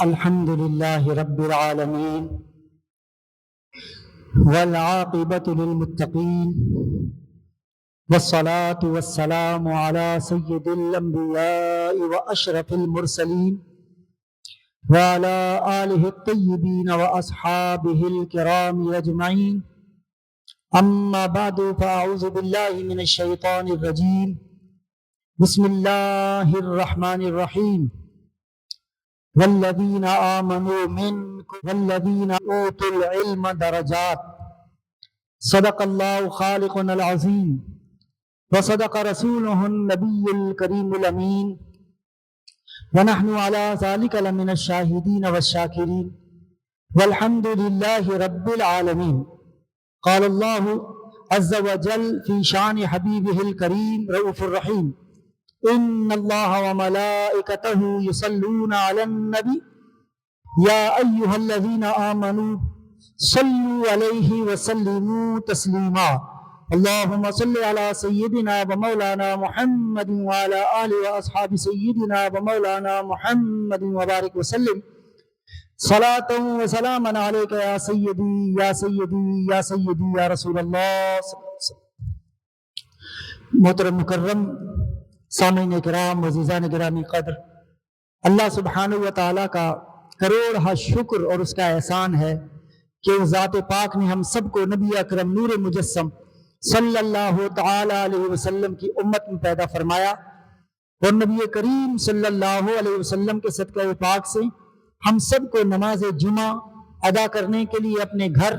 الحمد لله رب العالمين والعاقبة للمتقين والصلاة والسلام على سيد الأنبياء وأشرف المرسلين وعلى آله الطيبين وأصحابه الكرام أجمعين. أما بعد فأعوذ بالله من الشيطان الرجيم. بسم الله الرحمن الرحيم. والذين آمنوا منكم والذين أوتوا العلم درجات. صدق الله خالقنا العظيم وصدق رسوله النبي الكريم الأمين ونحن على ذلك لمن الشاهدين والشاكرين والحمد لله رب العالمين. قال الله عز وجل في شان حبيبه الكريم رؤوف الرحيم. إن الله وملائكته يصلون على النبي يا أيها الذين آمنوا صلوا عليه وسلموا تسليما. اللهم صل على سيدنا ومولانا محمد وعلى آله وأصحاب سيدنا ومولانا محمد وبارك وسلم صلاة وسلاما عليك يا سيدي يا سيدي يا سيدي يا رسول اللہ. محترم مکرم سامعین کرام عزیزان گرامی قدر، اللہ سبحانہ و تعالیٰ کا کروڑ شکر اور اس کا احسان ہے کہ ذات پاک نے ہم سب کو نبی اکرم نور مجسم صلی اللہ تعالی علیہ وسلم کی امت میں پیدا فرمایا، اور نبی کریم صلی اللہ علیہ وسلم کے صدقہ پاک سے ہم سب کو نماز جمعہ ادا کرنے کے لیے اپنے گھر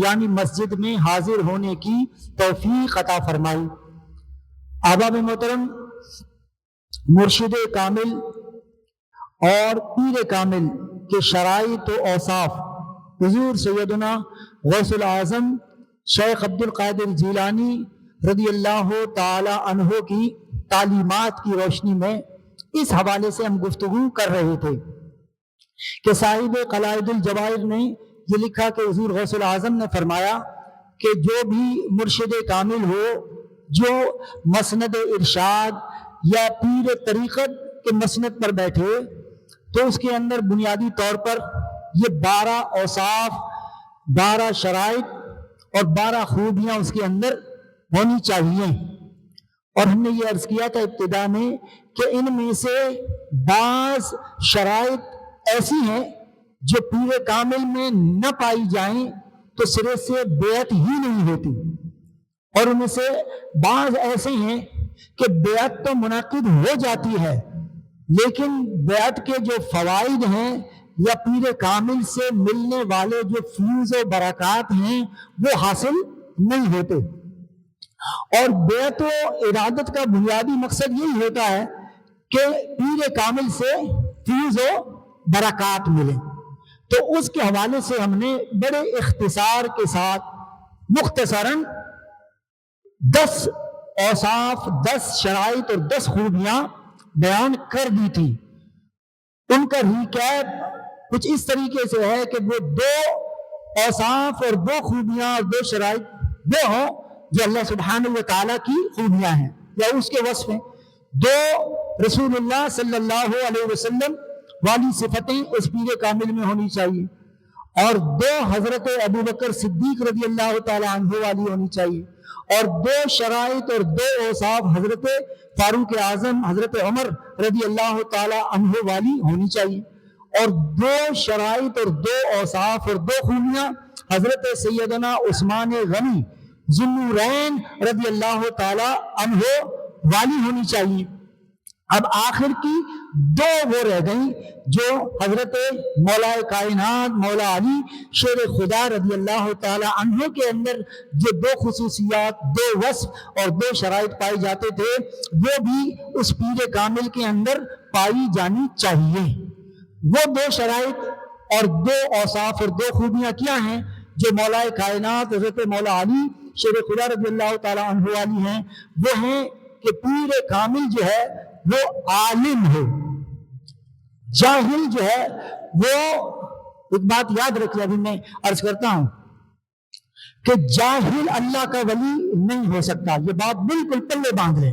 یعنی مسجد میں حاضر ہونے کی توفیق عطا فرمائی. احباب محترم، مرشد کامل اور پیر کامل کے شرائط و اوصاف حضور سیدنا غوث العظم شیخ عبد القادر جیلانی رضی اللہ تعالی عنہ کی تعلیمات کی روشنی میں اس حوالے سے ہم گفتگو کر رہے تھے کہ صاحب قلائد الجواہر نے یہ لکھا کہ حضور غوث العظم نے فرمایا کہ جو بھی مرشد کامل ہو جو مسند ارشاد یا پیر طریقت کے مسند پر بیٹھے تو اس کے اندر بنیادی طور پر یہ 12 اوصاف 12 شرائط اور 12 خوبیاں اس کے اندر ہونی چاہیے. اور ہم نے یہ عرض کیا تھا ابتدا میں کہ ان میں سے بعض شرائط ایسی ہیں جو پیر کامل میں نہ پائی جائیں تو سرے سے بیعت ہی نہیں ہوتی، اور ان میں سے بعض ایسے ہیں کہ بیعت تو منعقد ہو جاتی ہے لیکن بیعت کے جو فوائد ہیں یا پیر کامل سے ملنے والے جو فیوز و برکات ہیں وہ حاصل نہیں ہوتے. اور بیعت و ارادت کا بنیادی مقصد یہی ہوتا ہے کہ پیر کامل سے فیوز و برکات ملے. تو اس کے حوالے سے ہم نے بڑے اختصار کے ساتھ مختصراً 10 اوصاف 10 شرائط اور 10 خوبیاں بیان کر دی تھی. ان کا ریکیپ کچھ اس طریقے سے ہے کہ وہ 2 اوصاف اور 2 خوبیاں اور 2 شرائط وہ ہوں جو اللہ سبحانہ و تعالیٰ کی خوبیاں ہیں یا اس کے وصف ہیں. 2 رسول اللہ صلی اللہ علیہ وسلم والی صفتیں اس پیر کامل میں ہونی چاہیے، اور 2 حضرت ابو بکر صدیق رضی اللہ تعالی عنہ والی ہونی چاہیے، اور 2 شرائط اور 2 اوصاف حضرت فاروق اعظم حضرت عمر رضی اللہ تعالی عنہ والی ہونی چاہیے، اور 2 شرائط اور 2 اوصاف اور 2 خوبیاں حضرت سیدنا عثمان غنی ذو النورین رضی اللہ تعالی عنہ والی ہونی چاہیے. اب آخر کی 2 وہ رہ گئیں جو حضرت مولا کائنات مولا علی شیر خدا رضی اللہ تعالی عنہ کے اندر جو 2 خصوصیات 2 وصف اور 2 شرائط پائی جاتے تھے وہ بھی اس پیر کامل کے اندر پائی جانی چاہیے. وہ 2 شرائط اور 2 اوصاف اور 2 خوبیاں کیا ہیں جو مولا کائنات حضرت مولا علی شیر خدا رضی اللہ تعالی عنہ والی ہیں؟ وہ ہیں کہ پیر کامل جو ہے وہ عالم ہو، جاہل جو ہے وہ ایک بات یاد رکھیے، ابھی میں عرض کرتا ہوں کہ جاہل اللہ کا ولی نہیں ہو سکتا. یہ بات بالکل پلے باندھ لیں.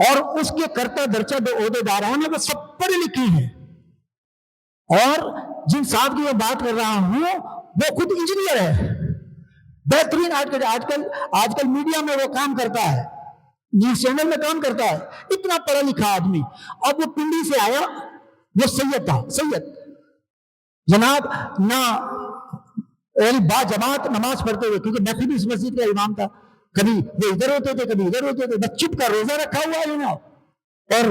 اور اس کے کرتا درچہ جو عہدیداران ہیں وہ سب پڑھے لکھے ہیں، اور جن صاحب کی میں بات کر رہا ہوں وہ خود انجینئر ہے، بہترین آج کل میڈیا میں وہ کام کرتا ہے، نیوز چینل میں کام کرتا ہے، اتنا پڑھا لکھا آدمی. اب وہ پنڈی سے آیا، وہ سید تھا، سید جناب، نہ با جماعت نماز پڑھتے ہوئے، کیونکہ میں خود اس مسجد کا امام تھا، کبھی وہ ادھر ہوتے تھے کبھی ادھر ہوتے تھے، بس چپ کا روزہ رکھا ہوا ہے نا، اور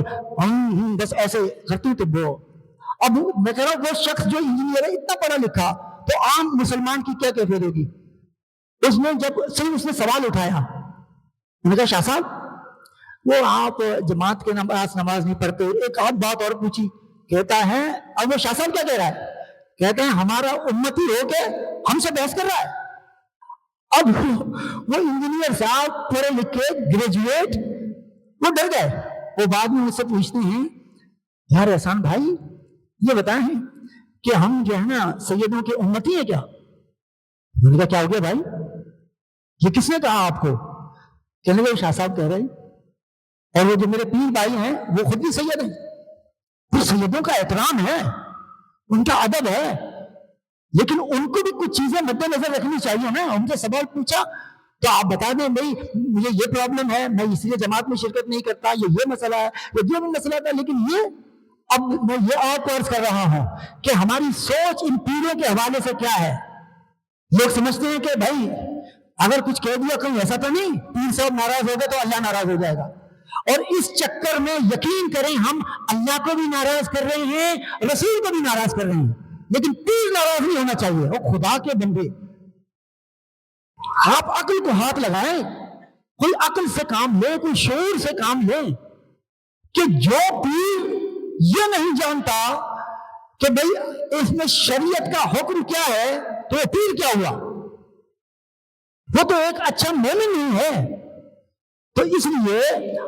بس ایسے کرتے تھے وہ. اب میں کہہ رہا ہوں وہ شخص جو انجینئر ہے اتنا پڑھا لکھا، تو عام مسلمان کی کیا کیفیت ہوگی؟ اس نے سوال اٹھایا، میں نے کہا شاہ صاحب وہ آپ جماعت کے نماز نہیں پڑھتے. ایک آدھ بات اور پوچھی، کہتا ہے، اب وہ شاہ صاحب کیا کہہ رہا ہے؟ کہتے ہیں ہمارا امتی ہو کے ہم سے بحث کر رہا ہے. اب وہ انجینئر صاحب پڑھے لکھے گریجویٹ وہ ڈر گئے. وہ بعد میں مجھ سے پوچھتے ہیں، یار احسان بھائی یہ بتائیں کہ ہم جو ہے نا سیدوں کے امتی ہیں کیا؟ میں نے کہا کیا ہو گیا بھائی، یہ کس نے کہا آپ کو؟ کہنے لگے شاہ صاحب کہہ رہے ہیں، اور وہ جو میرے پیر بھائی ہیں وہ خود بھی سید ہیں. تو سیدوں کا احترام ہے، ان کا ادب ہے، لیکن ان کو بھی کچھ چیزیں مد نظر رکھنی چاہیے نا. ان سے سوال پوچھا تو آپ بتا دیں بھائی مجھے یہ پرابلم ہے، میں اس لیے جماعت میں شرکت نہیں کرتا، یہ مسئلہ ہے، یہ بھی مسئلہ تھا. لیکن یہ اب میں یہ آپ کو عرض کر رہا ہوں کہ ہماری سوچ ان پیروں کے حوالے سے کیا ہے. لوگ سمجھتے ہیں کہ بھائی اگر کچھ کہہ دیا کہیں ایسا تو نہیں، پیر صاحب ناراض ہو گئے تو اللہ ناراض ہو جائے گا. اور اس چکر میں یقین کریں ہم اللہ کو بھی ناراض کر رہے ہیں، رسول کو بھی ناراض کر رہے ہیں. لیکن پیر ناراض نہیں ہونا چاہیے. اور خدا کے بندے آپ عقل کو ہاتھ لگائیں، کوئی عقل سے کام لے، کوئی شعور سے کام لے، کہ جو پیر یہ نہیں جانتا کہ بھئی اس میں شریعت کا حکم کیا ہے تو وہ پیر کیا ہوا؟ وہ تو ایک اچھا مومن نہیں ہے. تو اس لیے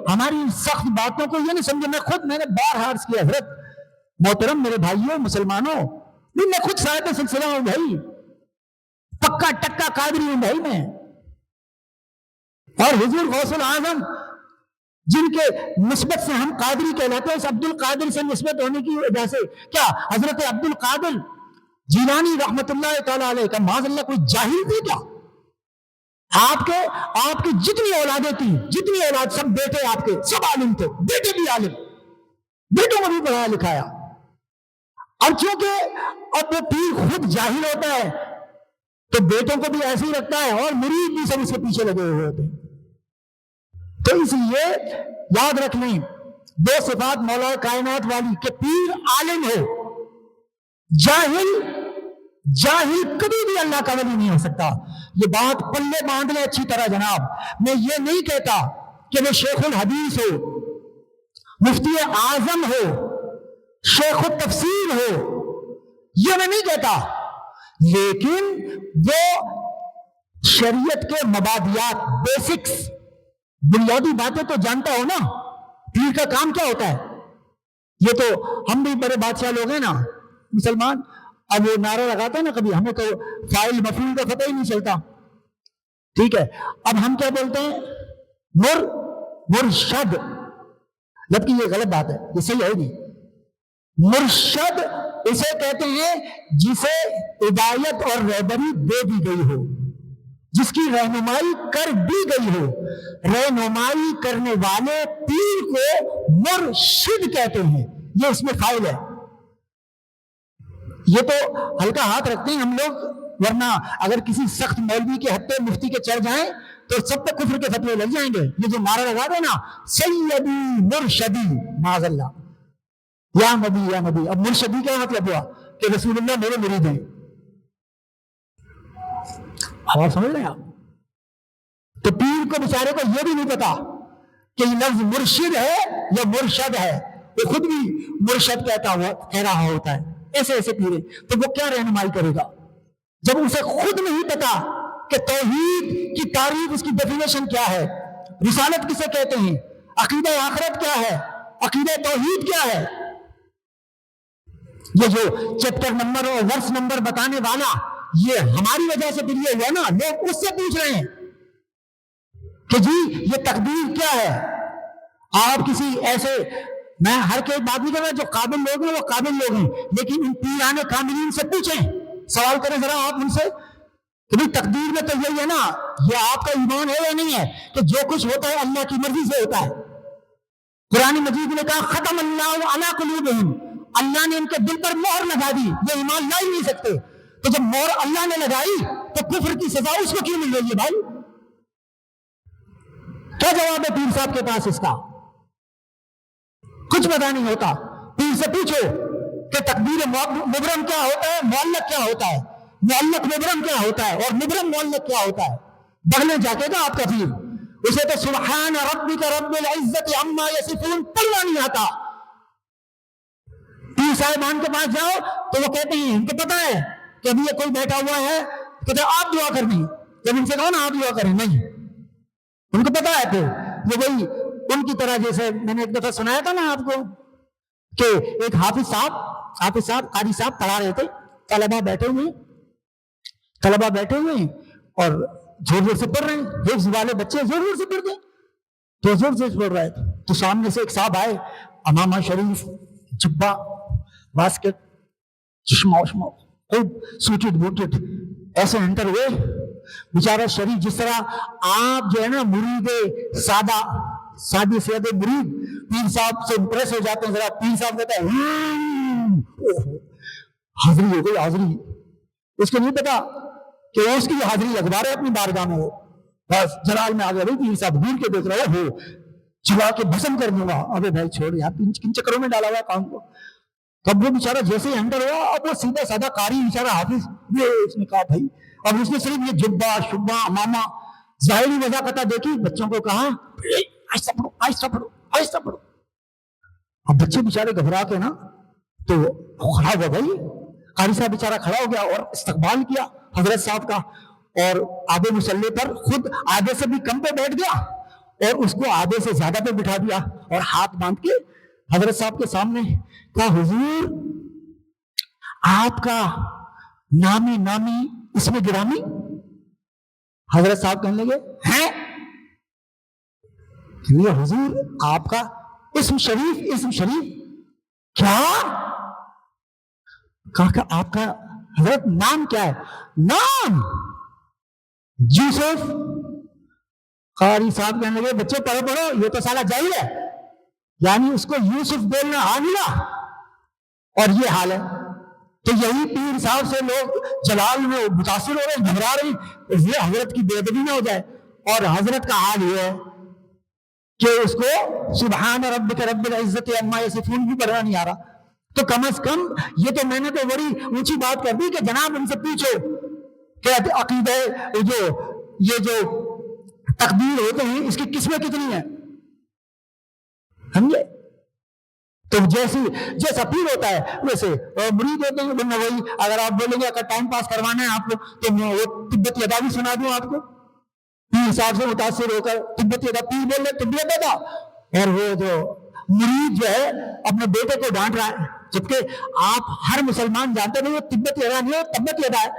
ہماری سخت باتوں کو یہ نہیں سمجھے. میں نے بارہا عرض کیا حضرت محترم میرے بھائیوں مسلمانوں، میں خود صاحب سلسلہ ہوں بھائی، پکا ٹکا قادری ہوں بھائی میں. اور حضور غوث العظم جن کے نسبت سے ہم قادری کہلاتے ہیں، اس عبد القادر سے نسبت ہونے کی وجہ سے کیا حضرت عبد القادر جیلانی رحمت اللہ تعالی علیہ کا معاذ اللہ کوئی جاہل تھے کیا؟ آپ کے جتنی اولادیں تھیں، جتنی اولاد سب بیٹے آپ کے سب عالم تھے، بیٹے بھی عالم، بیٹوں کو بھی پڑھایا لکھایا. اور چونکہ اب وہ پیر خود جاہل ہوتا ہے تو بیٹوں کو بھی ایسے ہی رکھتا ہے، اور مرید بھی سب اس کے پیچھے لگے ہوئے ہوتے ہیں. تو اس لیے یاد رکھ لیں دو صفات مولا کائنات والی، کہ پیر عالم ہو، جاہل کبھی بھی اللہ کا ولی نہیں ہو سکتا. یہ بات پلے باندھ لیں اچھی طرح جناب. میں یہ نہیں کہتا کہ وہ شیخ الحدیث ہو، مفتی اعظم ہو، شیخ التفسیر ہو، یہ میں نہیں کہتا، لیکن وہ شریعت کے مبادیات، بیسکس، بنیادی باتیں تو جانتا ہو نا. پیر کا کام کیا ہوتا ہے؟ یہ تو ہم بھی بڑے بادشاہ لوگ ہیں نا مسلمان، اب وہ نعرہ لگاتا ہے نا کبھی، ہمیں تو فاعل مفعول کا پتہ ہی نہیں چلتا. ٹھیک ہے، اب ہم کیا بولتے ہیں؟ مرشد، جبکہ یہ غلط بات ہے، یہ صحیح ہے نہیں. مرشد اسے کہتے ہیں جسے ہدایت اور رہبری دے دی گئی ہو، جس کی رہنمائی کر دی گئی ہو. رہنمائی کرنے والے پیر کو مرشد کہتے ہیں. یہ اس میں فاعل ہے. یہ تو ہلکا ہاتھ رکھتے ہیں ہم لوگ، ورنہ اگر کسی سخت مولوی کے ہتھے مفتی کے چڑھ جائیں تو سب پہ کفر کے فتوے لگ جائیں گے. یہ جو نعرہ لگا دے نا سیدی مرشدی معاذ اللہ، یا نبی. اب مرشدی کیا مطلب ہوا؟ کہ رسول اللہ میرے مرید ہیں. آپ سمجھ رہے ہیں؟ آپ تو پیر کو بیچارے کو یہ بھی نہیں پتا کہ یہ لفظ مرشد ہے یا مرشد ہے. وہ خود بھی مرشد کہہ رہا ہوتا ہے. ایسے پیرے تو وہ کیا رہنمائی کرے گا جب اسے خود نہیں پتا کہ توحید کی تعریف، اس کی ڈیفینیشن کیا ہے، رسالت کسے کہتے ہیں، عقیدہ آخرت کیا ہے، عقیدہ توحید کیا ہے. یہ جو چیپٹر نمبر اور ورس نمبر بتانے والا، یہ ہماری وجہ سے پھر یہ ہوا نا. لوگ اس سے پوچھ رہے ہیں کہ جی یہ تقدیر کیا ہے، آپ کسی ایسے، میں ہر کوئی بات نہیں کر رہا، جو قابل لوگ ہیں وہ قابل لوگ ہیں، لیکن ان پیران کاملین سے پوچھیں، سوال کریں ذرا آپ ان سے کہ بھئی تقدیر میں تو یہی ہے نا، یہ آپ کا ایمان ہے یا نہیں ہے کہ جو کچھ ہوتا ہے اللہ کی مرضی سے ہوتا ہے؟ قرآن مجید نے کہا ختم اللہ علی قلوبہم، اللہ نے ان کے دل پر مہر لگا دی، یہ ایمان لا ہی نہیں سکتے۔ تو جب مہر اللہ نے لگائی تو کفر کی سزا اس کو کیوں مل رہی ہے بھائی؟ کیا جواب ہے پیر صاحب کے پاس اس کا؟ کچھ پتا نہیں ہوتا۔ پیر سے پوچھو کہ تقدیر مبرم کیا ہوتا ہے، معلق کیا ہوتا ہے، معلق مبرم کیا ہوتا ہے، اور مبرم معلق کیا ہوتا ہے؟ بغلیں جاتے گا آپ کا پیر، اسے تو سبحان ربک رب العزت عما یصفون پڑھنا نہیں آتا۔ پیر صاحبان کے پاس جاؤ تو وہ کہتے ہیں ان کو پتا ہے کہ ابھی یہ کوئی بیٹھا ہوا ہے، کہتے ہیں آپ دعا کرنی، جب ان سے کہو نا آپ دعا کریں، نہیں، ان کو پتا ہے۔ پھر یہ وہی ان کی طرح، جیسے میں نے ایک دفعہ سنایا تھا نا آپ کو کہ ایک حافظ صاحب قاری صاحب پڑھا رہے تھے، طلبہ بیٹھے ہوئے ہیں اور زور زور سے پڑھ رہے ہیں، حفظ والے بچے زور زور سے پڑھ رہے ہیں، تو زور سے پڑھ رہے تھے، تو سامنے سے ایک صاحب آئے، امامہ شریف، جبہ، باسکٹ، چشمہ وشمہ، خوب سوٹڈ بوٹڈ، ایسے انٹر ہوئے بیچارہ شریف، جس طرح آپ جو ہے نا مرید سادے مرید پیر صاحب سے امپریس ہو جاتے ہیں، ذرا پیر صاحب کہتا ہے حاضری ہو گئی، حاضری، اس کو نہیں پتا کہ اس کی حاضری لگوا رہے اپنی بارگاہ میں، وہ بس جلال میں آ گیا، پیر صاحب گھور کے دیکھ رہے ہو، چلا کے بھسم کر دوں گا۔ ابے بھائی چھوڑ یار، کن چکروں میں ڈالا ہوا کام کو۔ تب وہ بیچارہ جیسے ہی انٹر ہوا، اب وہ سیدھا سادہ قاری بیچارہ حافظ، یہ اس نے کہا بھائی، اب اس نے صرف یہ جبہ شبہ امامہ ظاہری وضاقتہ دیکھی، بچوں کو کہا آہستہ پڑھو آہستہ پڑھو آہستہ پڑھو۔ اب بچے بیچارے گھبرا کے نا تو کھڑا ہوا، بھائی قاری صاحب بیچارہ کھڑا ہو گیا اور استقبال کیا حضرت صاحب کا، اور آدھے مسلح پر خود آدھے سے بھی کم پہ بیٹھ گیا اور اس کو آدھے سے زیادہ پہ بٹھا دیا، اور ہاتھ باندھ کے حضرت صاحب کے سامنے کہا حضور آپ کا نامی اس میں گرامی۔ حضرت صاحب کہنے لگے ہیں یہ حضور آپ کا اسم شریف کیا؟ کہا کہ آپ کا حضرت نام کیا ہے؟ نام یوسف۔ قاری صاحب کہنے لگے بچے پڑھو، یہ تو سالہ جاہل ہے، یعنی اس کو یوسف بولنا آ ملا اور یہ حال ہے۔ تو یہی پیر صاحب سے لوگ جلال میں متاثر ہو رہے ہیں، گھبرا رہے ہیں، اس لیے حضرت کی بے ادبی نہ ہو جائے، اور حضرت کا حال یہ ہے کہ اس کو سبحان ربک رب العزت عما یصفون بھی پڑھنا نہیں آ رہا۔ تو کم از کم یہ تو میں نے تو بڑی اونچی بات کر دی کہ جناب ان سے پوچھو کہ عقیدہ یہ جو تقدیر ہوتے ہیں اس کی قسمیں کتنی ہیں، سمجھے؟ تو جیسا پیر ہوتا ہے ویسے مرید ہوتے ہیں، ورنہ وہی اگر آپ بولیں گے اگر ٹائم پاس کروانا ہے آپ کو تو میں وہ تبت یدا بھی سنا دوں آپ کو، پیر صاحب سے متاثر ہو کر تبت یدا، پیر بول رہے تبت یدا، اور وہ جو مرید جو ہے اپنے بیٹے کو ڈانٹ رہا ہے، جبکہ آپ ہر مسلمان جانتے نہیں وہ تبت یدا نہیں ہے، تبت یدا ہے،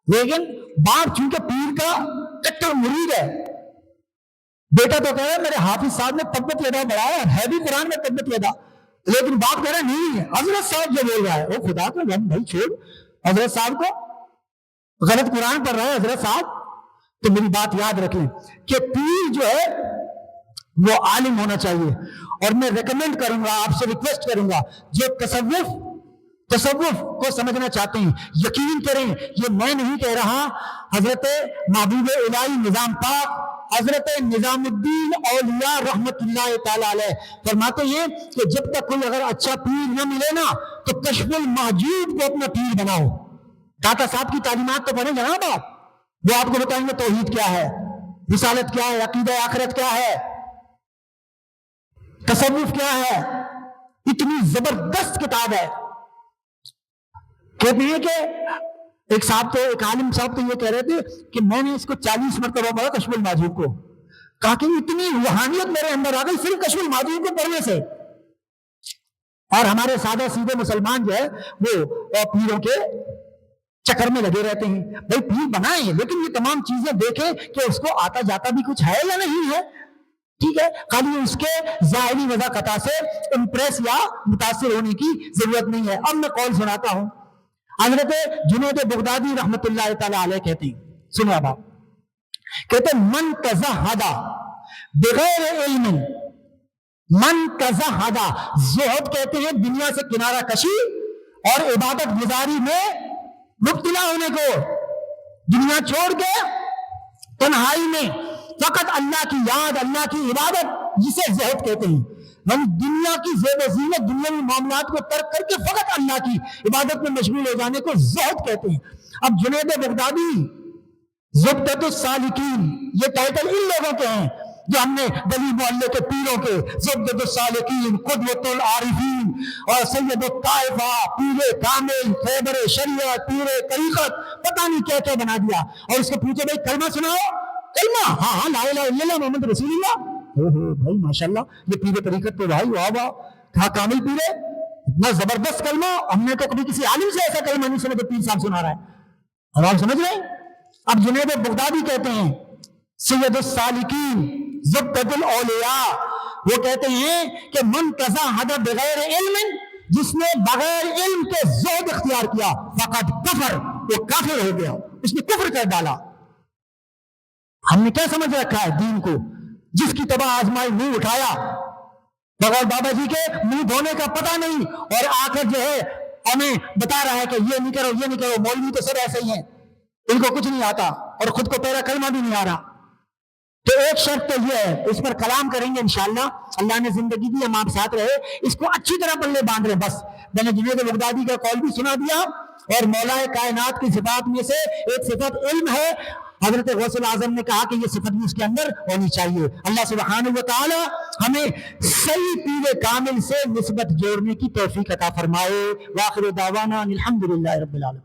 لیکن باپ چونکہ پیر کا کٹر مرید ہے، بیٹا تو کہہ رہا ہے میرے حافظ صاحب نے تبت یدا پڑھایا ہے بھی قرآن میں تبت یدا، لیکن باپ کہہ رہا ہے نہیں حضرت صاحب جو بول رہا ہے وہ خدا کا غم، بھائی چھوڑ حضرت صاحب کو، غلط قرآن پڑھ رہا ہے حضرت صاحب۔ تو میری بات یاد رکھ لیں کہ پیر جو ہے وہ عالم ہونا چاہیے، اور میں ریکمینڈ کروں گا، آپ سے ریکویسٹ کروں گا، جو تصوف کو سمجھنا چاہتے ہیں یقین کریں یہ میں نہیں کہہ رہا، حضرت محبوب الہی نظام پاک حضرت نظام الدین اولیاء رحمت اللہ تعالی علیہ فرماتے ہیں کہ جب تک کوئی اگر اچھا پیر نہ ملے نا تو کشف المحجوب کو اپنا پیر بناؤ۔ داتا صاحب کی تعلیمات تو پڑھیں جناب آپ، وہ آپ کو بتائیں گے توحید کیا ہے، رسالت کیا ہے، عقیدہ آخرت کیا ہے، تصوف کیا ہے، اتنی زبردست کتاب ہے۔ کہتے ہیں کہ ایک عالم صاحب تو یہ کہہ رہے تھے کہ میں نے اس کو 40 مرتبہ پڑھا کشف المحجوب کو، کہا کہ اتنی روحانیت میرے اندر آ گئی صرف کشف المحجوب کو پڑھنے سے۔ اور ہمارے سادہ سیدھے مسلمان جو ہے وہ پیروں کے چکر میں لگے رہتے ہیں، بھائی پیر بنائیں لیکن یہ تمام چیزیں دیکھیں کہ اس کو آتا جاتا بھی کچھ ہے یا نہیں ہے۔ ٹھیک ہے، خالی اس کے ظاہری وضاحت سے امپریس یا متاثر ہونے کی ضرورت نہیں ہے۔ اب میں قول سناتا ہوں، حضرت جنید بغدادی رحمت اللہ تعالی علیہ کہتے ہیں، سنیں اب آپ، کہتے ہیں من تزہد بغیر علم، من تزہد، زہد کہتے ہیں دنیا سے کنارہ کشی اور عبادت گزاری میں مبتلا ہونے کو، دنیا چھوڑ کے تنہائی میں فقط اللہ کی یاد، اللہ کی عبادت، جسے زہد کہتے ہیں، یعنی دنیا کی زیب و زینت، دنیاوی معاملات کو ترک کر کے فقط اللہ کی عبادت میں مشغول ہو جانے کو زہد کہتے ہیں۔ اب جنید بغدادی زبدۃ السالکین، یہ ٹائٹل ان لوگوں کے ہیں جو ہم نے گلی محلے کے پیروں کے، زبدۃ السالکین، قدوۃ العارفین اور سید الطائفہ، پیر کامل، خیبر شریعت، پیر طریقت، پتہ نہیں کیا کیا بنا دیا، اور اس کے پوچھے بھائی کلمہ سناؤ، کلمہ، ہاں ہاں لا الہ الا اللہ محمد رسول اللہ، بھائی ماشاءاللہ یہ پیر طریقت تو بھائی واہ واہ، کہاں کامل پیر ہے، اتنا زبردست کلمہ، ہم نے تو کبھی کسی عالم سے ایسا کلمہ نہیں سنا تو پیر صاحب سنا رہا ہے، اب آپ سمجھ رہے ہیں؟ اب جنید بغدادی کہتے ہیں سید السالکین، زبدۃ الاولیاء، وہ کہتے ہیں کہ من تزہد بغیر علم، جس نے بغیر علم کے زہد اختیار کیا، فقط کفر، وہ کافر ہو گیا، اس نے کفر کر ڈالا۔ ہم نے کیا سمجھ رکھا ہے دین کو، جس کی تباہ آزمائی منہ اٹھایا بغیر بابا جی کے منہ دھونے کا پتہ نہیں، اور آ کر جو ہے ہمیں بتا رہا ہے کہ یہ نہیں کرو یہ نہیں کرو، مولوی تو سب ایسے ہی ہیں، ان کو کچھ نہیں آتا اور خود کو پہلا کلمہ بھی نہیں آ رہا۔ تو ایک شرط تو یہ ہے، اس پر کلام کریں گے انشاءاللہ، اللہ نے زندگی دی، ہم آپ ساتھ رہے، اس کو اچھی طرح پلے باندھ رہے۔ بس میں نے جنید بغدادی کا قول بھی سنا دیا، اور مولا کائنات کی صفات میں سے ایک صفت علم ہے، حضرت غوث الاعظم نے کہا کہ یہ صفت بھی اس کے اندر ہونی چاہیے۔ اللہ سبحانہ و تعالی ہمیں صحیح پیر کامل سے نسبت جوڑنے کی توفیق عطا فرمائے۔ وآخر دعوانا الحمدللہ رب العالمین۔